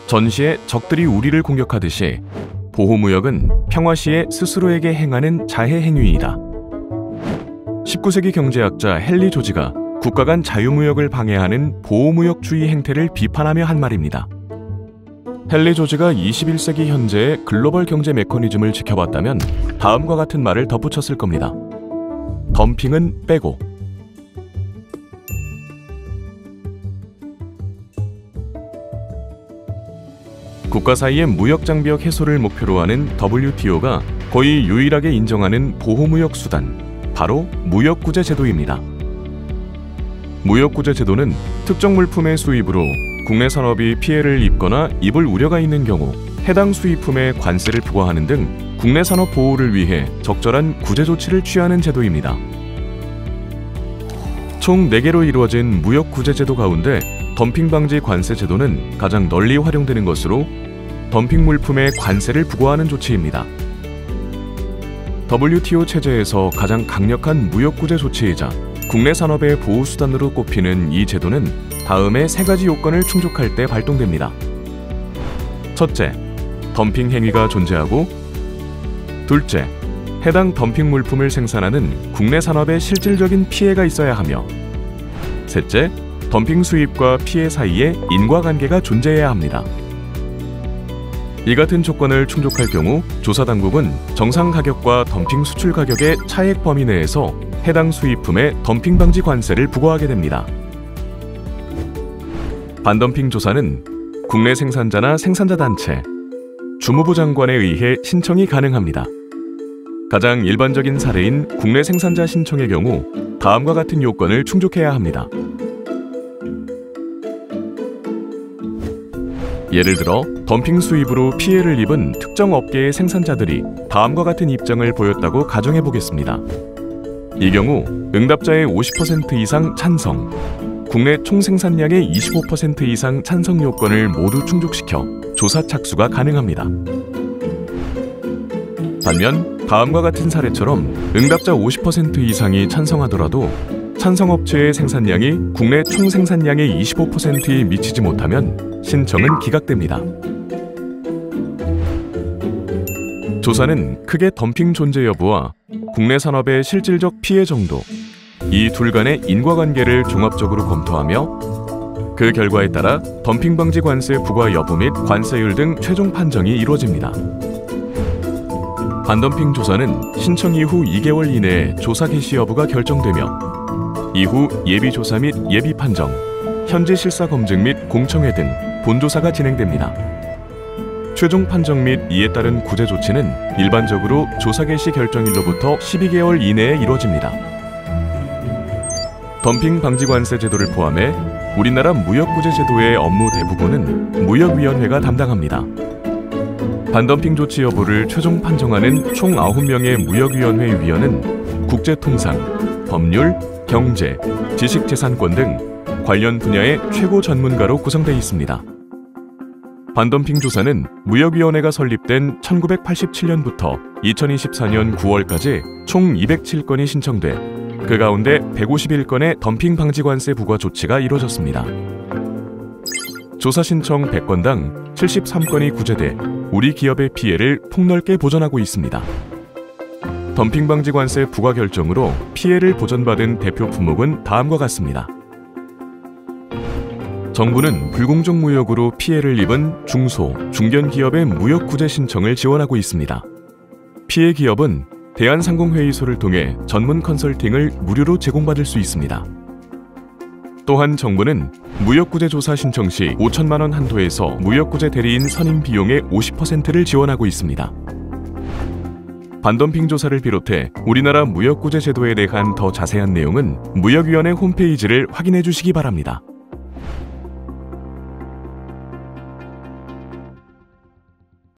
전시에 적들이 우리를 공격하듯이 보호무역은 평화시에 스스로에게 행하는 자해 행위이다. 19세기 경제학자 헨리 조지가 국가 간 자유무역을 방해하는 보호무역주의 행태를 비판하며 한 말입니다. 헨리 조지가 21세기 현재의 글로벌 경제 메커니즘을 지켜봤다면 다음과 같은 말을 덧붙였을 겁니다. 덤핑은 빼고. 국가 사이의 무역장벽 해소를 목표로 하는 WTO가 거의 유일하게 인정하는 보호무역 수단, 바로 무역구제 제도입니다. 무역구제 제도는 특정 물품의 수입으로 국내 산업이 피해를 입거나 입을 우려가 있는 경우 해당 수입품에 관세를 부과하는 등 국내 산업 보호를 위해 적절한 구제 조치를 취하는 제도입니다. 총 4개로 이루어진 무역구제 제도 가운데 덤핑 방지 관세 제도는 가장 널리 활용되는 것으로 덤핑 물품에 관세를 부과하는 조치입니다. WTO 체제에서 가장 강력한 무역구제 조치이자 국내 산업의 보호수단으로 꼽히는 이 제도는 다음의 3가지 요건을 충족할 때 발동됩니다. 첫째, 덤핑 행위가 존재하고, 둘째, 해당 덤핑 물품을 생산하는 국내 산업에 실질적인 피해가 있어야 하며, 셋째, 덤핑 수입과 피해 사이에 인과관계가 존재해야 합니다. 이 같은 조건을 충족할 경우 조사당국은 정상 가격과 덤핑 수출 가격의 차액 범위 내에서 해당 수입품에 덤핑 방지 관세를 부과하게 됩니다. 반덤핑 조사는 국내 생산자나 생산자 단체, 주무부 장관에 의해 신청이 가능합니다. 가장 일반적인 사례인 국내 생산자 신청의 경우 다음과 같은 요건을 충족해야 합니다. 예를 들어 덤핑 수입으로 피해를 입은 특정 업계의 생산자들이 다음과 같은 입장을 보였다고 가정해 보겠습니다. 이 경우 응답자의 50% 이상 찬성, 국내 총생산량의 25% 이상 찬성 요건을 모두 충족시켜 조사 착수가 가능합니다. 반면 다음과 같은 사례처럼 응답자 50% 이상이 찬성하더라도 찬성업체의 생산량이 국내 총생산량의 25%에 미치지 못하면 신청은 기각됩니다. 조사는 크게 덤핑 존재 여부와 국내 산업의 실질적 피해 정도, 이 둘 간의 인과관계를 종합적으로 검토하며 그 결과에 따라 덤핑 방지 관세 부과 여부 및 관세율 등 최종 판정이 이루어집니다. 반덤핑 조사는 신청 이후 2개월 이내에 조사 개시 여부가 결정되며 이후 예비조사 및 예비판정, 현지 실사 검증 및 공청회 등 본조사가 진행됩니다. 최종 판정 및 이에 따른 구제 조치는 일반적으로 조사 개시 결정일로부터 12개월 이내에 이루어집니다. 덤핑 방지 관세 제도를 포함해 우리나라 무역구제 제도의 업무 대부분은 무역위원회가 담당합니다. 반덤핑 조치 여부를 최종 판정하는 총 9명의 무역위원회 위원은 국제통상, 법률, 경제, 지식재산권 등 관련 분야의 최고 전문가로 구성되어 있습니다. 반덤핑 조사는 무역위원회가 설립된 1987년부터 2024년 9월까지 총 207건이 신청돼 그 가운데 151건의 덤핑 방지 관세 부과 조치가 이루어졌습니다. 조사 신청 100건당 73건이 구제돼 우리 기업의 피해를 폭넓게 보전하고 있습니다. 덤핑 방지 관세 부과 결정으로 피해를 보전받은 대표 품목은 다음과 같습니다. 정부는 불공정 무역으로 피해를 입은 중소, 중견 기업의 무역 구제 신청을 지원하고 있습니다. 피해 기업은 대한상공회의소를 통해 전문 컨설팅을 무료로 제공받을 수 있습니다. 또한 정부는 무역구제 조사 신청 시 5천만 원 한도에서 무역구제 대리인 선임 비용의 50%를 지원하고 있습니다. 반덤핑 조사를 비롯해 우리나라 무역구제 제도에 대한 더 자세한 내용은 무역위원회 홈페이지를 확인해 주시기 바랍니다.